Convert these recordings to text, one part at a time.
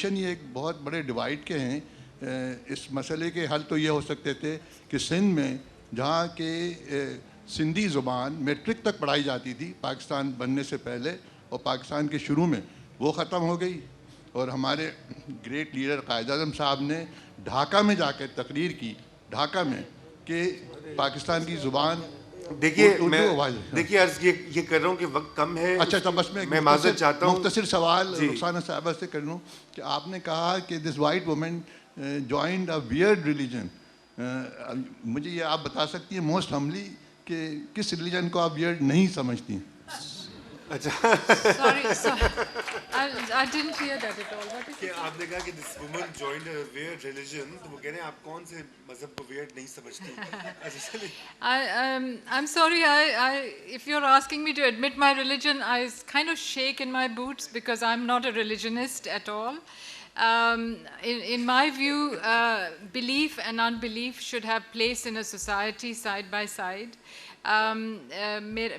یہ ایک بہت بڑے ڈیوائڈ کے ہیں. اس مسئلے کے حل تو یہ ہو سکتے تھے کہ سندھ میں جہاں کہ سندھی زبان میٹرک تک پڑھائی جاتی تھی پاکستان بننے سے پہلے اور پاکستان کے شروع میں وہ ختم ہو گئی, اور ہمارے گریٹ لیڈر قائد اعظم صاحب نے ڈھاکہ میں جا کے تقریر کی, ڈھاکہ میں, کہ پاکستان کی زبان. دیکھیے عرض یہ کر رہا ہوں کہ وقت کم ہے. اچھا بس میں معذرت چاہتا ہوں. مختصر سوال رخسانہ صاحبہ سے کر لوں کہ آپ نے کہا کہ this white woman joined a weird religion. مجھے یہ آپ بتا سکتی ہیں موسٹ ہملی کہ کس ریلیجن کو آپ ویئرڈ نہیں سمجھتی ہیں؟ اچھا I didn't hear that at all. What is کہ آپ نے کہا کہ this woman joined a weird religion, تو وہ کہہ رہے ہیں آپ کون سے مذہب کو weird نہیں سمجھتی؟ I'm sorry, if you're asking me to admit my religion, I kind of shake in my boots because I'm not a religionist at all. In my view, belief and unbelief should have place in a society side by side.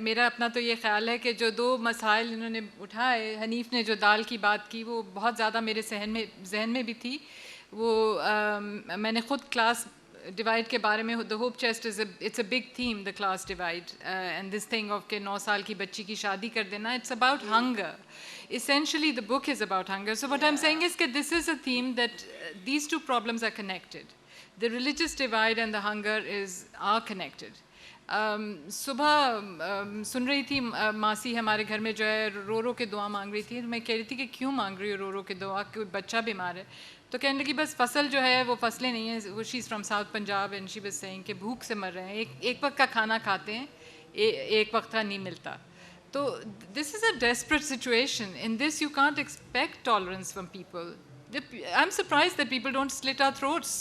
میرا اپنا تو یہ خیال ہے کہ جو دو مسائل انہوں نے اٹھائے, حنیف نے جو دال کی بات کی وہ بہت زیادہ میرے ذہن میں بھی تھی. وہ میں نے خود کلاس ڈیوائڈ کے بارے میں, the hope chest it's a big theme, the class divide and this thing of کہ 9 سال کی بچی کی شادی کر دینا. It's about hunger. Essentially the book is about hunger. So what I'm saying is that this is a theme that these two problems are connected. The religious divide and the hunger are connected. صبح سن رہی تھی ماسی ہمارے گھر میں جو ہے رو رو کے دعا مانگ رہی تھی. میں کہہ رہی تھی کہ کیوں مانگ رہی ہو رو رو کے دعا, کوئی بچہ بیمار ہے؟ تو کہنے لگی بس فصل جو ہے وہ فصلیں نہیں ہیں, وہ she is from south Punjab and she was saying کہ بھوک سے مر رہے ہیں, ایک وقت کا کھانا کھاتے ہیں, ایک وقت کا نہیں ملتا. تو this is a desperate situation. In this you can't expect tolerance from people. I'm surprised that people don't slit our throats,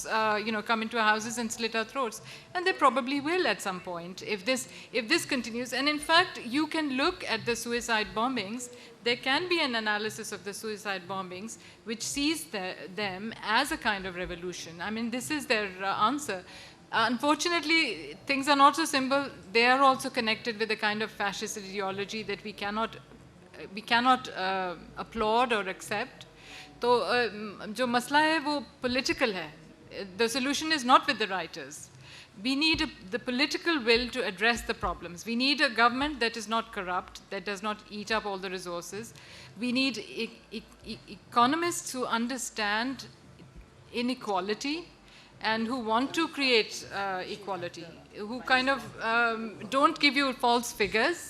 come into our houses and slit our throats. And they probably will at some point if this continues. And in fact, you can look at the suicide bombings. There can be an analysis of the suicide bombings which sees them as a kind of revolution. I mean, this is their answer. Unfortunately, things are not so simple. They are also connected with a kind of fascist ideology that we cannot applaud or accept. تو جو مسئلہ ہے وہ political ہے. The solution is not with the writers. We need the political will to address the problems. We need a government that is not corrupt, that does not eat up all the resources. We need economists who understand inequality and who want to create equality, who kind of don't give you false figures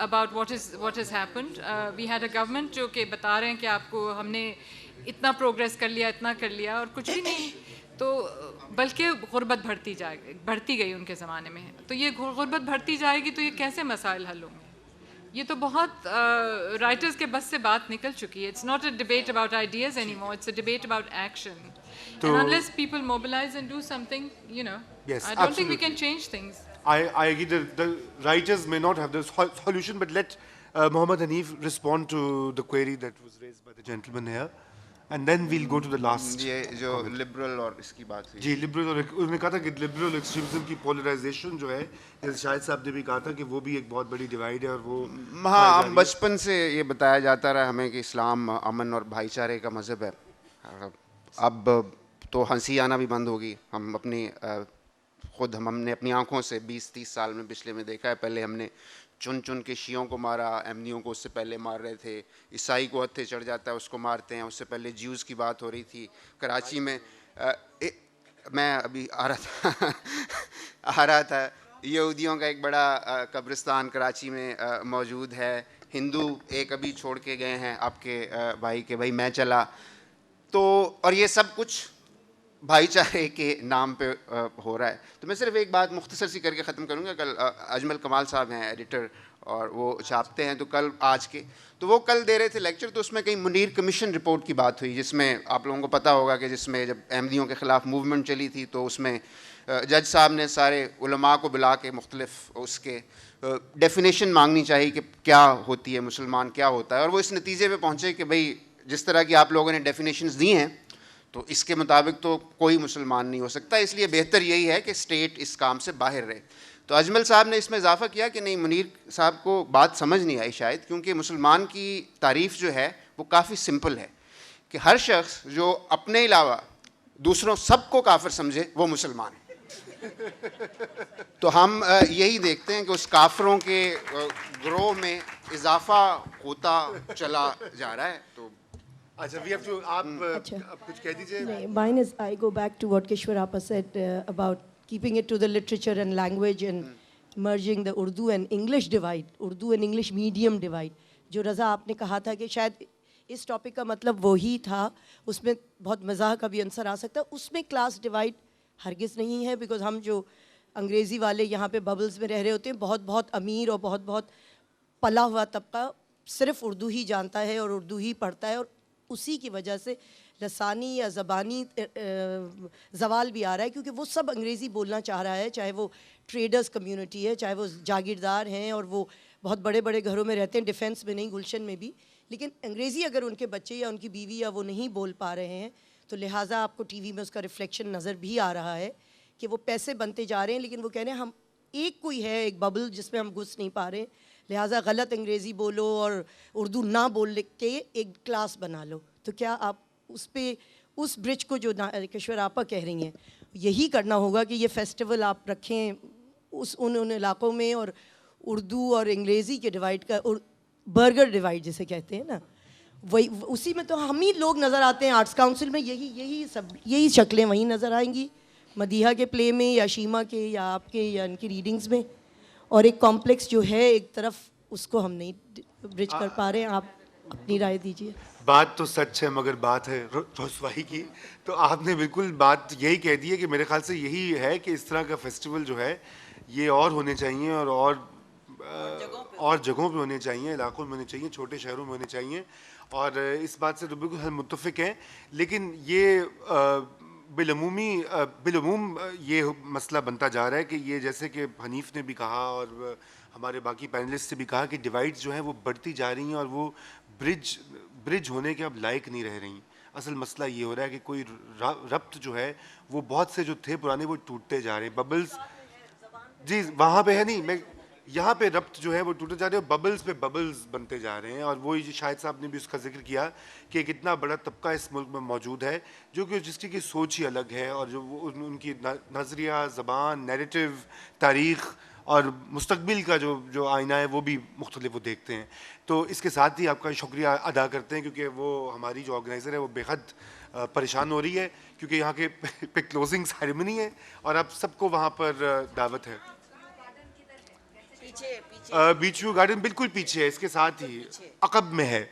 about what has happened. We had a government جو کہ بتا رہے ہیں کہ آپ کو ہم نے اتنا پروگریس کر لیا, اتنا کر لیا, اور کچھ بھی نہیں. تو بلکہ غربت بڑھتی گئی ان کے زمانے میں. تو یہ غربت بڑھتی جائے گی تو یہ کیسے مسائل حل ہوں گے؟ یہ تو بہت رائٹرز کے بس سے بات نکل چکی ہے. It's not a debate about ideas anymore, it's a debate about action. And unless people mobilize and do something, yes, I don't think we can change things. I agree that the writers may not have the solution, but let Mohammad Hanif respond to the query that was raised by the gentleman here, and then we'll go to the last. یہ جو liberal اور اس کی بات ہوئی, جی liberal, اور انہوں نے کہا تھا کہ لبرل ایکسٹریمزم کی پولرائزیشن جو ہے, جیسے شاہد صاحب نے بھی کہا تھا کہ وہ بھی ایک بہت بڑی ڈیوائڈ ہے. اور وہ ہاں بچپن سے یہ بتایا جاتا رہا ہمیں کہ اسلام امن اور بھائی چارے کا مذہب ہے. اب تو ہنسی آنا بھی بند ہوگی. ہم اپنی ہم نے اپنی آنکھوں سے 20-30 سال میں پچھلے میں دیکھا ہے. پہلے ہم نے چن کے شیعوں کو مارا, احمدیوں کو اس سے پہلے مار رہے تھے, عیسائی کو ہتھے چڑھ جاتا ہے اس کو مارتے ہیں, اس سے پہلے جیوز کی بات ہو رہی تھی کراچی میں. میں ابھی آ رہا تھا یہودیوں کا ایک بڑا قبرستان کراچی میں موجود ہے. ہندو ایک ابھی چھوڑ کے گئے ہیں آپ کے بھائی کہ بھائی میں چلا. تو اور یہ سب کچھ بھائی چارے کے نام پہ ہو رہا ہے. تو میں صرف ایک بات مختصر سی کر کے ختم کروں گا. کل اجمل کمال صاحب ہیں ایڈیٹر اور وہ چھاپتے ہیں, تو کل آج کے تو وہ کل دے رہے تھے لیکچر, تو اس میں کہیں منیر کمیشن رپورٹ کی بات ہوئی, جس میں آپ لوگوں کو پتہ ہوگا کہ جس میں جب احمدیوں کے خلاف موومنٹ چلی تھی تو اس میں جج صاحب نے سارے علماء کو بلا کے مختلف اس کے ڈیفینیشن مانگنی چاہیے کہ کیا ہوتی ہے مسلمان, کیا ہوتا ہے, اور وہ اس نتیجے پہ پہنچے کہ بھئی جس طرح کی آپ لوگوں نے ڈیفینیشنز دی ہیں تو اس کے مطابق تو کوئی مسلمان نہیں ہو سکتا, اس لیے بہتر یہی ہے کہ اسٹیٹ اس کام سے باہر رہے. تو اجمل صاحب نے اس میں اضافہ کیا کہ نہیں, منیر صاحب کو بات سمجھ نہیں آئی شاید, کیونکہ مسلمان کی تعریف جو ہے وہ کافی سمپل ہے کہ ہر شخص جو اپنے علاوہ دوسروں سب کو کافر سمجھے وہ مسلمان ہے. تو ہم یہی دیکھتے ہیں کہ اس کافروں کے گروہ میں اضافہ ہوتا چلا جا رہا ہے. تو اچھا وی ہیو ٹو آپ کچھ کہہ دیجیے. Mine is, I go back to what Kishwar Appa said about keeping it to the literature and language and merging the Urdu and English divide, Urdu and English medium divide. جو رضا آپ نے کہا تھا کہ شاید اس ٹاپک کا مطلب وہی تھا, اس میں بہت مزاح کا بھی عنصر آ سکتا ہے, اس میں کلاس ڈیوائڈ ہرگز نہیں ہے, بیکاز ہم جو انگریزی والے یہاں پہ ببلز میں رہ رہے ہوتے ہیں, بہت بہت امیر اور بہت بہت پلا ہوا طبقہ صرف اردو ہی جانتا ہے اور اردو ہی پڑھتا ہے, اور اسی کی وجہ سے لسانی یا زبانی زوال بھی آ رہا ہے, کیونکہ وہ سب انگریزی بولنا چاہ رہا ہے, چاہے وہ ٹریڈرز کمیونٹی ہے, چاہے وہ جاگیردار ہیں اور وہ بہت بڑے بڑے گھروں میں رہتے ہیں, ڈیفینس میں نہیں گلشن میں بھی, لیکن انگریزی اگر ان کے بچے یا ان کی بیوی یا وہ نہیں بول پا رہے ہیں تو لہٰذا آپ کو ٹی وی میں اس کا ریفلیکشن نظر بھی آ رہا ہے کہ وہ پیسے بنتے جا رہے ہیں, لیکن وہ کہہ رہے ہیں ہم ایک کوئی ہے, ایک ببل جس میں ہم گھس نہیں پا رہے, لہٰذا غلط انگریزی بولو اور اردو نہ بول کے ایک کلاس بنا لو. تو کیا آپ اس پہ اس برج کو جو کشور آپا کہہ رہی ہیں یہی کرنا ہوگا کہ یہ فیسٹیول آپ رکھیں ان علاقوں میں, اور اردو اور انگریزی کے ڈیوائڈ کا, برگر ڈیوائڈ جسے کہتے ہیں نا, وہی اسی میں تو ہم ہی لوگ نظر آتے ہیں. آرٹس کاؤنسل میں یہی شکلیں وہیں نظر آئیں گی, مدیحہ کے پلے میں یا شیما کے یا آپ کے یا ان کی ریڈنگز میں, اور ایک کمپلیکس جو ہے ایک طرف اس کو ہم نہیں برج کر پا رہے ہیں. آپ اپنی رائے دیجیے. بات تو سچ ہے مگر بات ہے رسوائی کی. تو آپ نے بالکل بات یہی کہہ دی ہے کہ میرے خیال سے یہی ہے کہ اس طرح کا فیسٹیول جو ہے یہ اور ہونے چاہیے, اور جگہوں پہ ہونے چاہیے, علاقوں میں ہونے چاہیے, چھوٹے شہروں میں ہونے چاہیے, اور اس بات سے تو بالکل ہم متفق ہیں. لیکن یہ بالعموم یہ مسئلہ بنتا جا رہا ہے کہ یہ جیسے کہ حنیف نے بھی کہا اور ہمارے باقی پینلسٹ سے بھی کہا کہ ڈیوائڈز جو ہیں وہ بڑھتی جا رہی ہیں اور وہ برج ہونے کے اب لائق نہیں رہ رہی. اصل مسئلہ یہ ہو رہا ہے کہ کوئی ربط جو ہے وہ بہت سے جو تھے پرانے وہ ٹوٹتے جا رہے ہیں. ببلز جی وہاں پہ ہے نہیں, میں یہاں پہ ربط جو ہے وہ ٹوٹے جا رہے ہیں, ببلز پہ ببلز بنتے جا رہے ہیں. اور وہی شاہد صاحب نے بھی اس کا ذکر کیا کہ ایک اتنا بڑا طبقہ اس ملک میں موجود ہے جو کہ جس کی سوچ ہی الگ ہے, اور جو ان کی نظریہ, زبان, نیریٹو, تاریخ اور مستقبل کا جو آئینہ ہے وہ بھی مختلف وہ دیکھتے ہیں. تو اس کے ساتھ ہی آپ کا شکریہ ادا کرتے ہیں, کیونکہ وہ ہماری جو آرگنائزر ہے وہ بے حد پریشان ہو رہی ہے, کیونکہ یہاں کے پہ کلوزنگ سیریمنی ہے اور آپ سب کو وہاں پر دعوت ہے. بیچ ویو گارڈن بالکل پیچھے ہے, اس کے ساتھ ہی عقب میں ہے.